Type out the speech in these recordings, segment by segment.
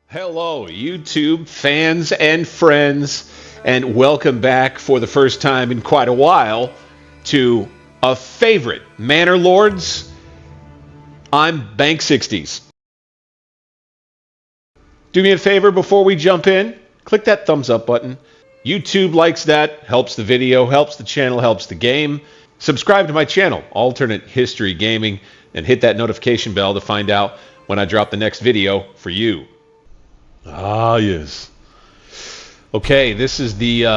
Hello, YouTube fans and friends, and welcome back for the first time in quite a while to a favorite, Manor Lords. I'm BankSixdeis. Do me a favor before we jump in, click that thumbs up button. YouTube likes that, helps the video, helps the channel, helps the game. Subscribe to my channel, Alternate History Gaming, and hit that notification bell to find out when I drop the next video for you. Ah, yes. Okay, this is the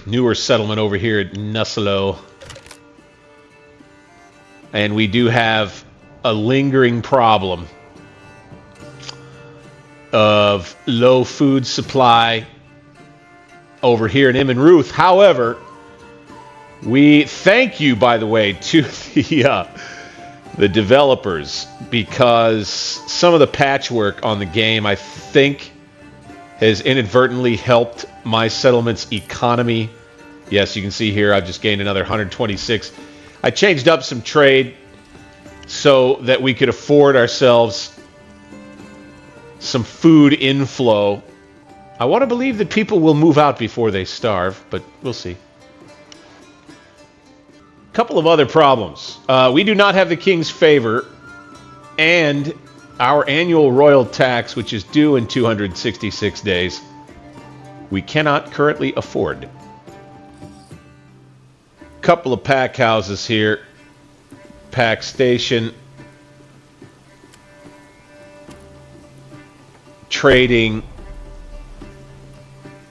newer settlement over here at Nusseloh. And we do have a lingering problem of low food supply over here in Ruth. However, we thank you, by the way, to the developers, because some of the patchwork on the game, I think, has inadvertently helped my settlement's economy. Yes, you can see here I've just gained another 126. I changed up some trade so that we could afford ourselves some food inflow. I want to believe that people will move out before they starve, but we'll see. Couple of other problems. We do not have the king's favor, and our annual royal tax, which is due in 266 days, we cannot currently afford. Couple of pack houses here. Pack station. Trading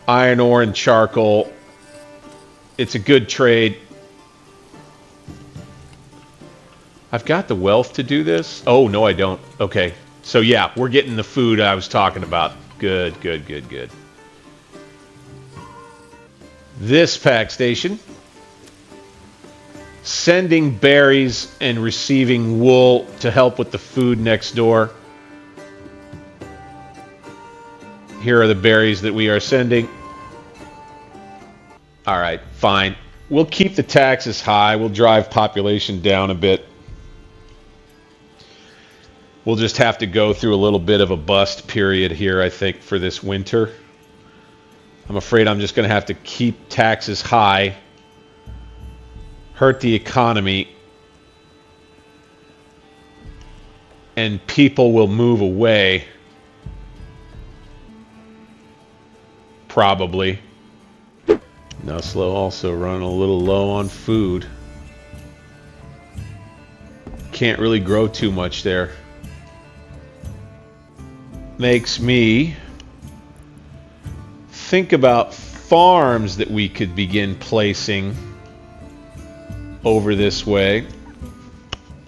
iron ore and charcoal. It's a good trade. I've got the wealth to do this. Oh, no, I don't. Okay. So, yeah, we're getting the food I was talking about. Good, good, good, good. This pack station. Sending berries and receiving wool to help with the food next door. Here are the berries that we are sending. All right, fine. We'll keep the taxes high. We'll drive population down a bit. We'll just have to go through a little bit of a bust period here, I think, for this winter. I'm afraid I'm just going to have to keep taxes high, hurt the economy, and people will move away. Probably. Nusslohe also running a little low on food. Can't really grow too much there. Makes me think about farms that we could begin placing over this way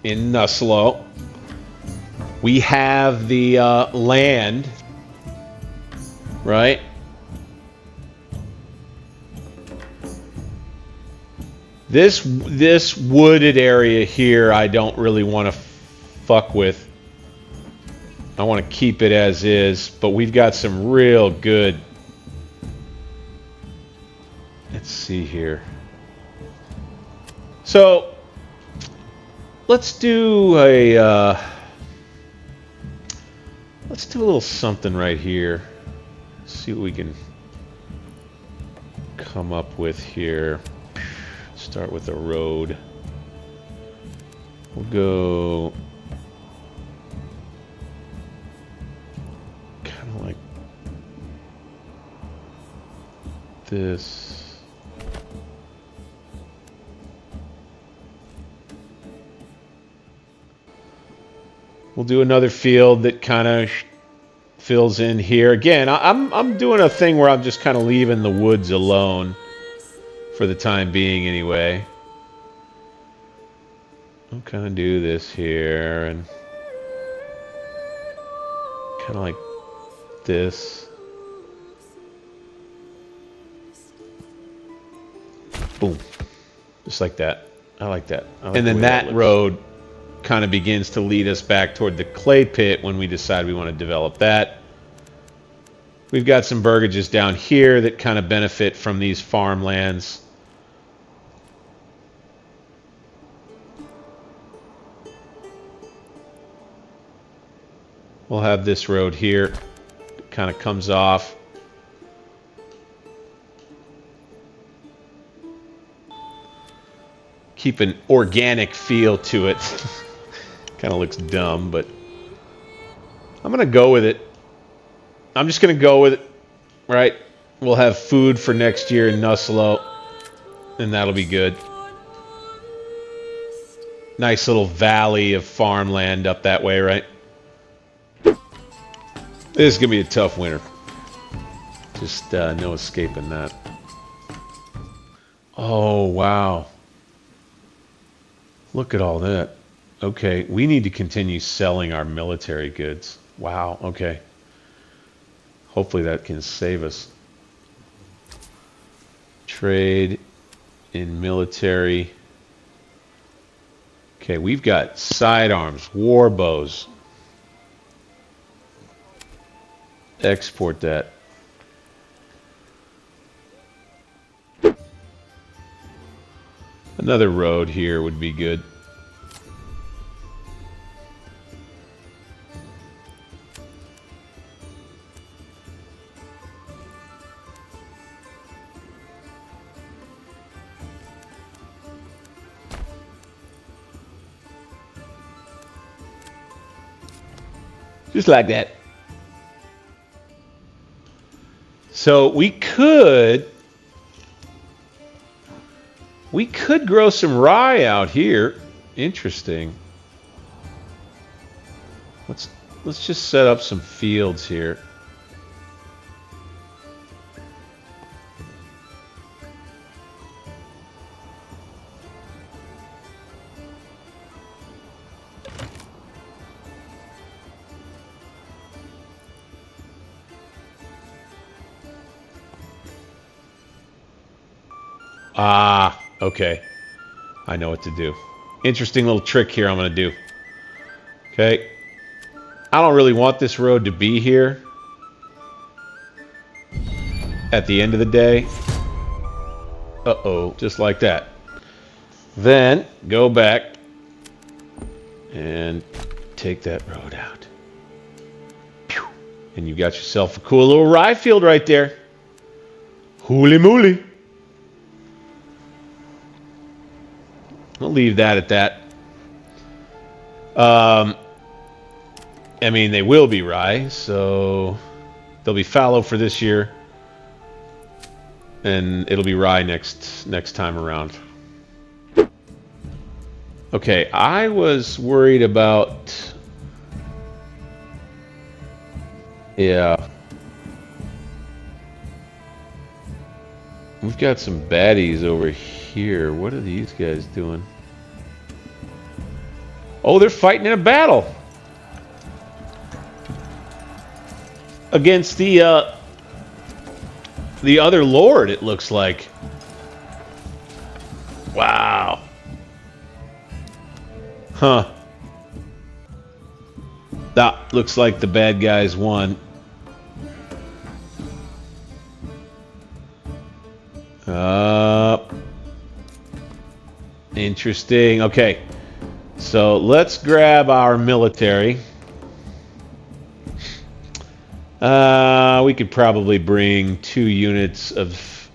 in Nusslohe. We have the land, right? This wooded area here I don't really want to fuck with. I want to keep it as is, but we've got some real good... Let's see here. So, let's do a... let's do a little something right here. See what we can come up with here. Start with a road. We'll go... kind of like this. We'll do another field that kind of fills in here. Again, I'm doing a thing where I'm just kind of leaving the woods alone for the time being anyway. I'll kind of do this here and kind of like this. Boom. Just like that. I like that. And then that road kind of begins to lead us back toward the clay pit when we decide we want to develop that. We've got some burgages down here that kind of benefit from these farmlands. We'll have this road here kind of comes off. Keep an organic feel to it. Kind of looks dumb, but I'm going to go with it. I'm just going to go with it, right? We'll have food for next year in Nusseloh, and that'll be good. Nice little valley of farmland up that way, right? This is going to be a tough winter. Just no escaping that. Oh, wow. Look at all that. Okay, we need to continue selling our military goods. Wow, okay. Hopefully that can save us. Trade in military. Okay, we've got sidearms, war bows. Export that. Another road here would be good. Just like that. So we could grow some rye out here. Interesting. Let's just set up some fields here. Ah, okay. I know what to do. Interesting little trick here I'm going to do. Okay. I don't really want this road to be here at the end of the day. Uh-oh, just like that. Then go back and take that road out. Pew. And you got yourself a cool little rye field right there. Hooly mooly. I'll leave that at that. I mean, they will be rye, so they'll be fallow for this year, and it'll be rye next time around. Okay, I was worried about... Yeah. We've got some baddies over here. What are these guys doing? Oh, they're fighting in a battle against the other lord, it looks like. Wow. Huh. That looks like the bad guys won. Interesting. Okay. So let's grab our military. We could probably bring 2 units of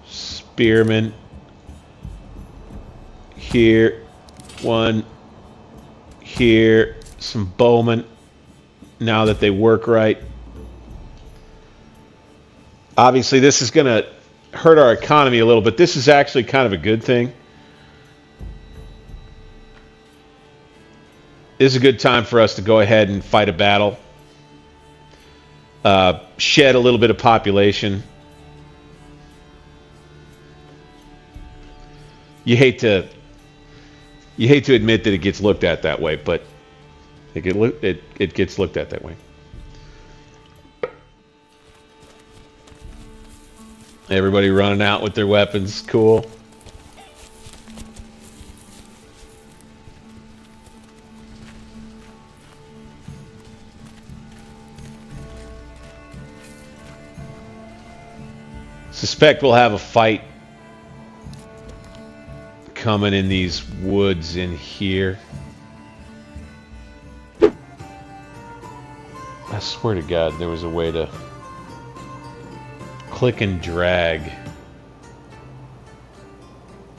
spearmen here, 1 here, some bowmen now that they work right. Obviously this is going to hurt our economy a little, but this is actually kind of a good thing. This is a good time for us to go ahead and fight a battle. Shed a little bit of population. You hate to admit that it gets looked at that way, but it gets looked at that way. Everybody running out with their weapons. Cool. Suspect we'll have a fight coming in these woods in here. I swear to God, there was a way to click and drag.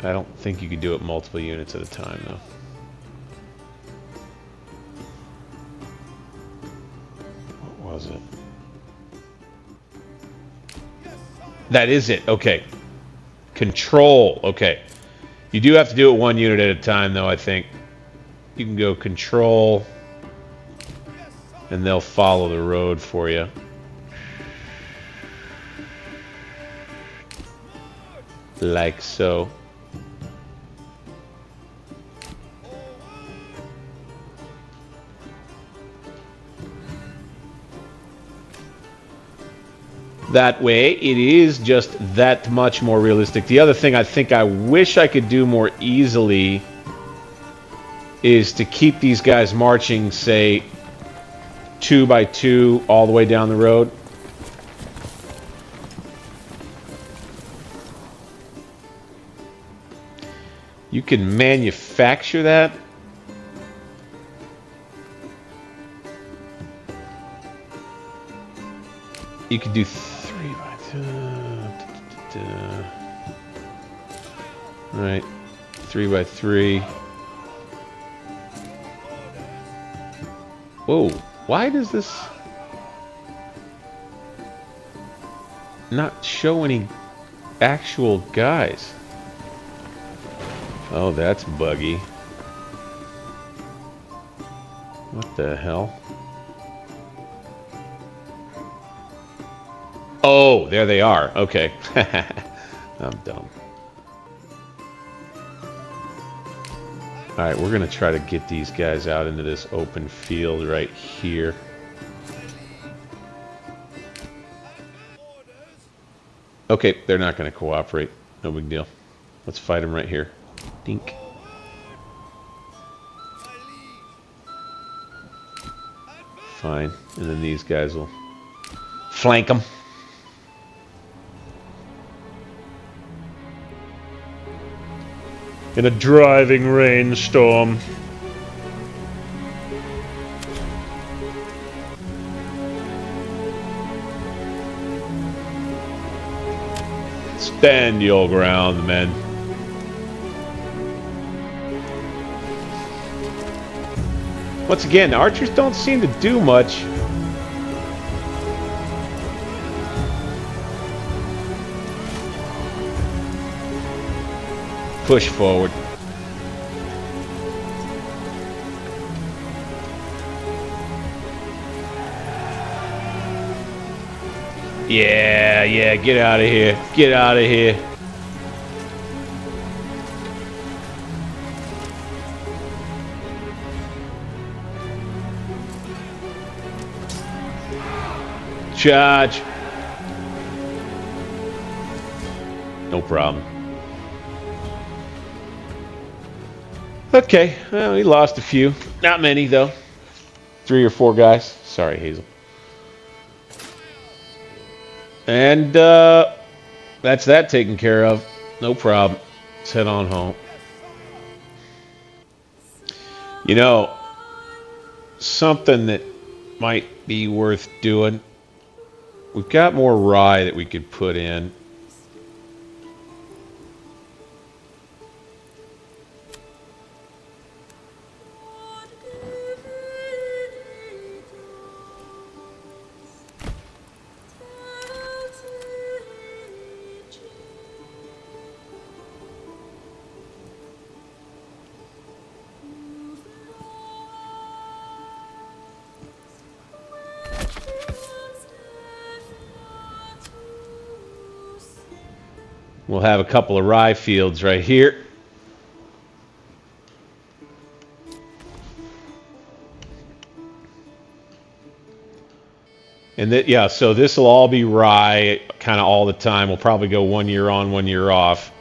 I don't think you could do it multiple units at a time, though. What was it? That is it. Okay. Control. Okay. You do have to do it one unit at a time, though, I think. You can go control, and they'll follow the road for you. Like so. That way, it is just that much more realistic. The other thing I think I wish I could do more easily is to keep these guys marching, say, 2 by 2 all the way down the road. You can manufacture that. You could do 3 by 2. Right. 3 by 3. Whoa. Why does this not show any actual guys? Oh, that's buggy. What the hell? Oh, there they are. Okay. I'm dumb. Alright, we're going to try to get these guys out into this open field right here. Okay, they're not going to cooperate. No big deal. Let's fight them right here. Dink. Fine. And then these guys will flank them. In a driving rainstorm. Stand your ground, men. Once again, archers don't seem to do much. Push forward. Yeah, get out of here. Get out of here. Charge. No problem. Okay, well, we lost a few. Not many, though. 3 or 4 guys. Sorry, Hazel. And that's that taken care of. No problem. Let's head on home. You know, something that might be worth doing. We've got more rye that we could put in. We'll have a couple of rye fields right here. And that, yeah, so this will all be rye kind of all the time. We'll probably go 1 year on, 1 year off.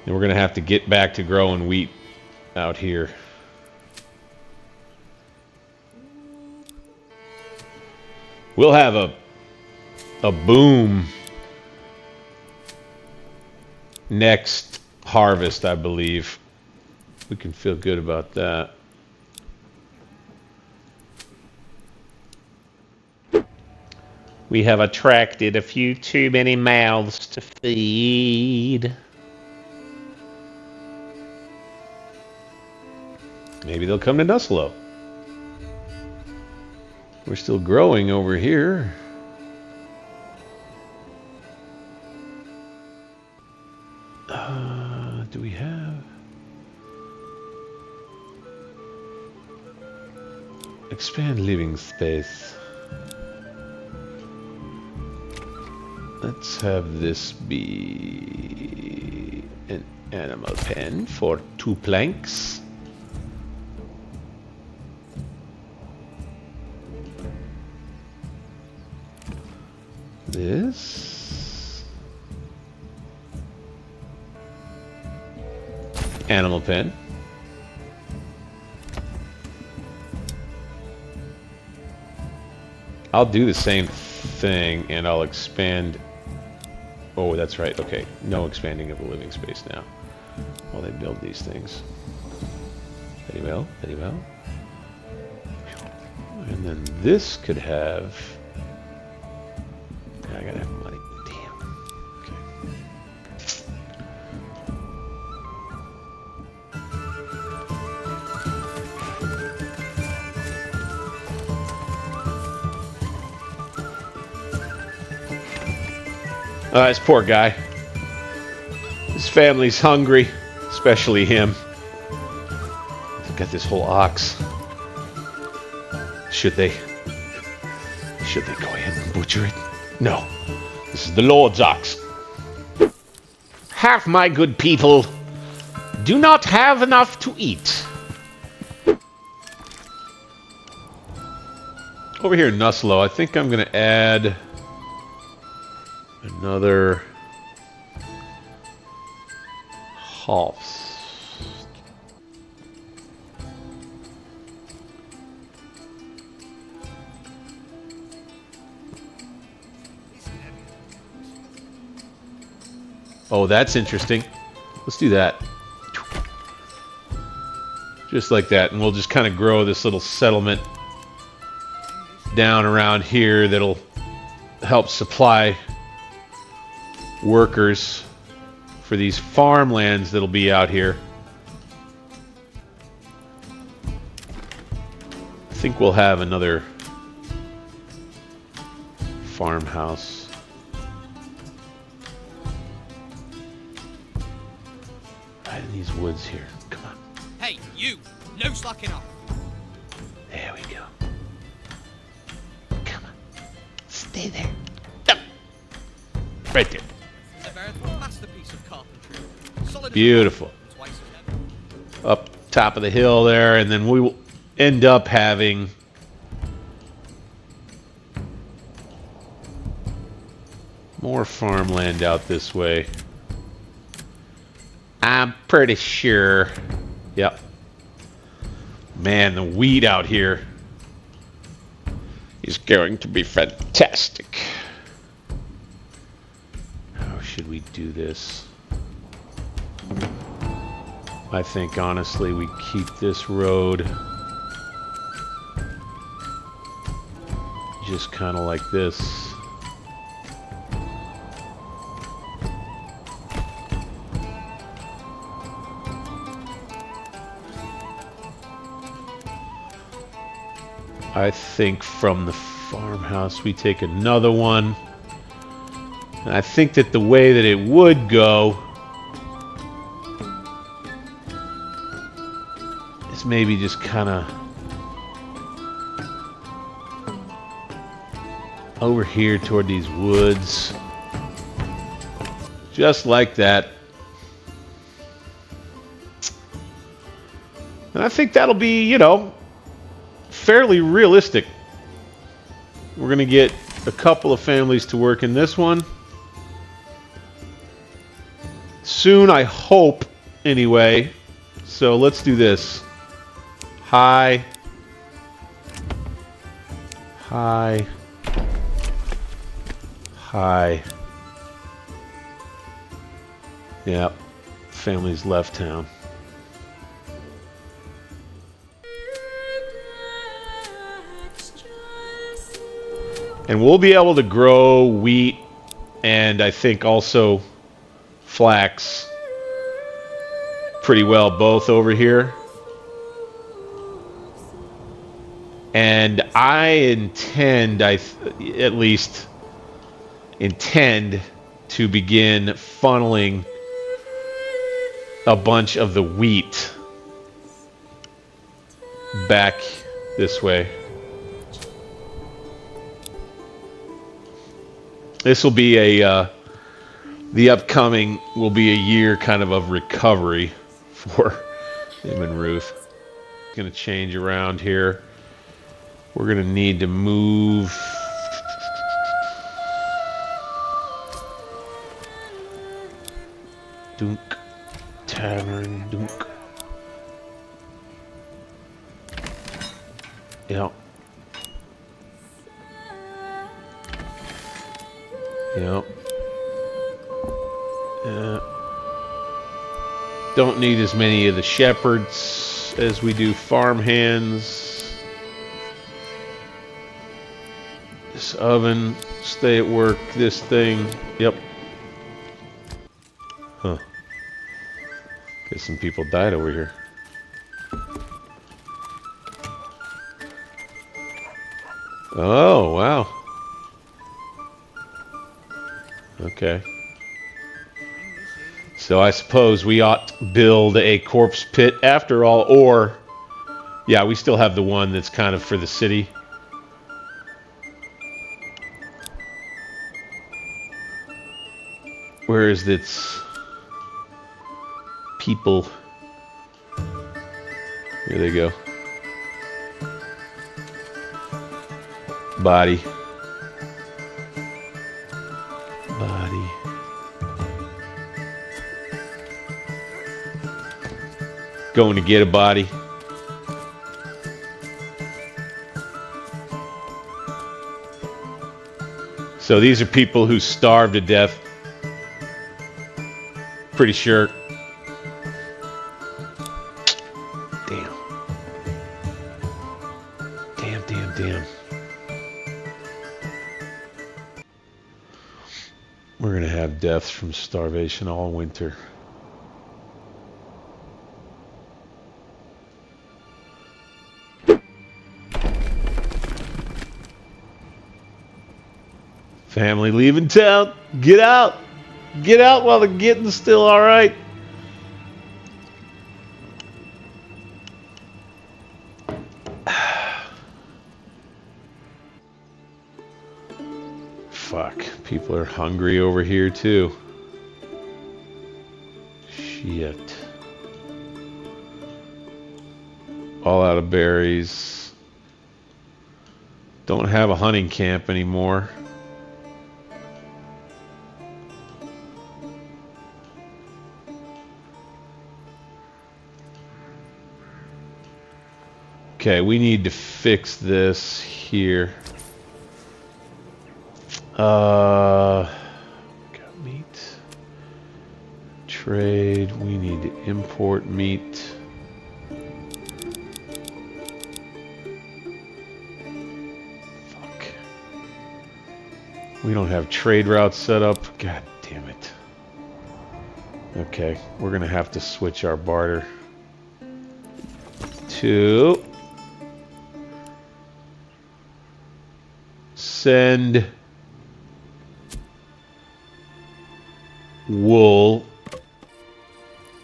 And we're going to have to get back to growing wheat out here. We'll have a boom next harvest, I believe. We can feel good about that. We have attracted a few too many mouths to feed. Maybe they'll come to Nusseloh. We're still growing over here. Do we have... Expand living space. Let's have this be an animal pen for 2 planks. This animal pen. I'll do the same thing and I'll expand. Oh, that's right. Okay, no expanding of the living space now while they build these things. Very well, very well. And then this could have... I gotta have money. Damn. Okay. This poor guy. His family's hungry, especially him. They've got this whole ox. Should they go ahead and butcher it? No. This is the Lord's ox. Half my good people do not have enough to eat. Over here in Nussloh, I think I'm going to add another house. Oh, that's interesting. Let's do that. Just like that. And we'll just kind of grow this little settlement down around here that'll help supply workers for these farmlands that'll be out here. I think we'll have another farmhouse. Right in these woods here. Come on. Hey, you! No slacking off. There we go. Come on. Stay there. No. Right there. Masterpiece of carpentry. Solid. Beautiful. Up top of the hill there, and then we will end up having more farmland out this way. I'm pretty sure. Yep. Man, the wheat out here is going to be fantastic. How should we do this? I think, honestly, we keep this road just kind of like this. I think from the farmhouse we take another one. And I think that the way that it would go is maybe just kind of over here toward these woods. Just like that. And I think that'll be, you know, fairly realistic. We're going to get a couple of families to work in this one. Soon, I hope, anyway. So let's do this. High. High. High. Yep. Families left town. And we'll be able to grow wheat and I think also flax pretty well both over here. And I intend, at least intend to begin funneling a bunch of the wheat back this way. This will be the upcoming will be a year kind of recovery for him and Ruth. Going to change around here. We're going to need to move. Dunk. Tavern. Dunk. Yep. Yep. Don't need as many of the shepherds as we do farmhands. This oven, stay at work, this thing, yep. Huh. Guess some people died over here. Oh, wow. Okay. So I suppose we ought to build a corpse pit after all, or... Yeah, we still have the one that's kind of for the city. Where is its people? Here they go. Body. Body. Going to get a body. So these are people who starved to death. Pretty sure. Damn. Damn. We're gonna have deaths from starvation all winter. Family leaving town. Get out. Get out while the getting's still all right. Fuck. People are hungry over here too. Shit. All out of berries. Don't have a hunting camp anymore. Okay, we need to fix this here. Got meat. Trade. We need to import meat. Fuck. We don't have trade routes set up. God damn it. Okay, we're gonna have to switch our barter to send wool.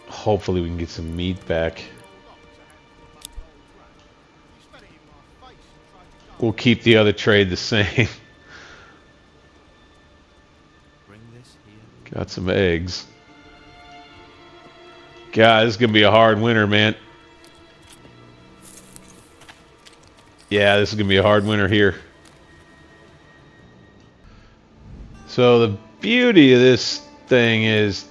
Hopefully we can get some meat back. We'll keep the other trade the same. Got some eggs. God, this is gonna be a hard winter, man. Yeah, this is gonna be a hard winter here. So the beauty of this thing is,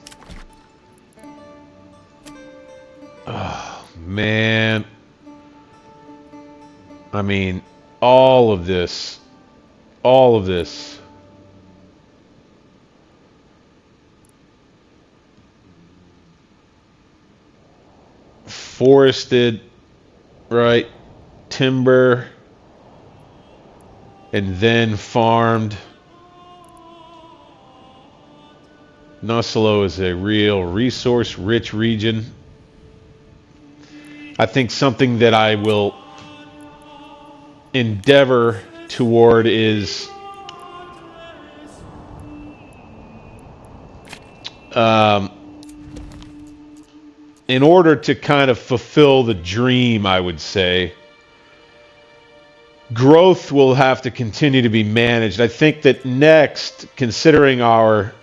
oh man, I mean, all of this forested, right? Timber. and then farmed. Nusslohe is a real resource-rich region. I think something that I will endeavor toward is in order to kind of fulfill the dream, I would say, growth will have to continue to be managed. I think that next, considering our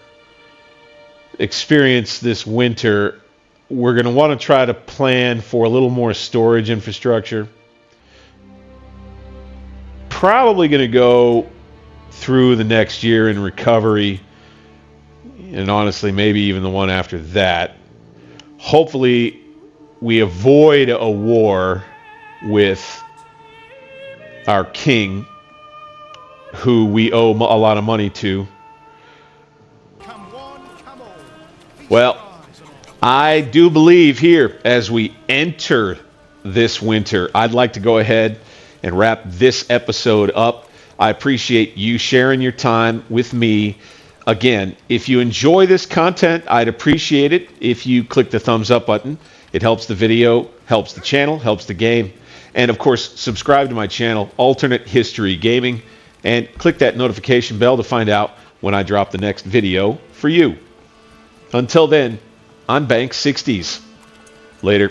experience this winter, we're going to want to try to plan for a little more storage infrastructure. Probably going to go through the next year in recovery, and honestly maybe even the one after that. Hopefully we avoid a war with our king, who we owe a lot of money to. Well, I do believe here, as we enter this winter, I'd like to go ahead and wrap this episode up. I appreciate you sharing your time with me. Again, if you enjoy this content, I'd appreciate it if you click the thumbs up button. It helps the video, helps the channel, helps the game. And of course, subscribe to my channel, Alternate History Gaming, and click that notification bell to find out when I drop the next video for you. Until then, I'm BankSixdeis. Later.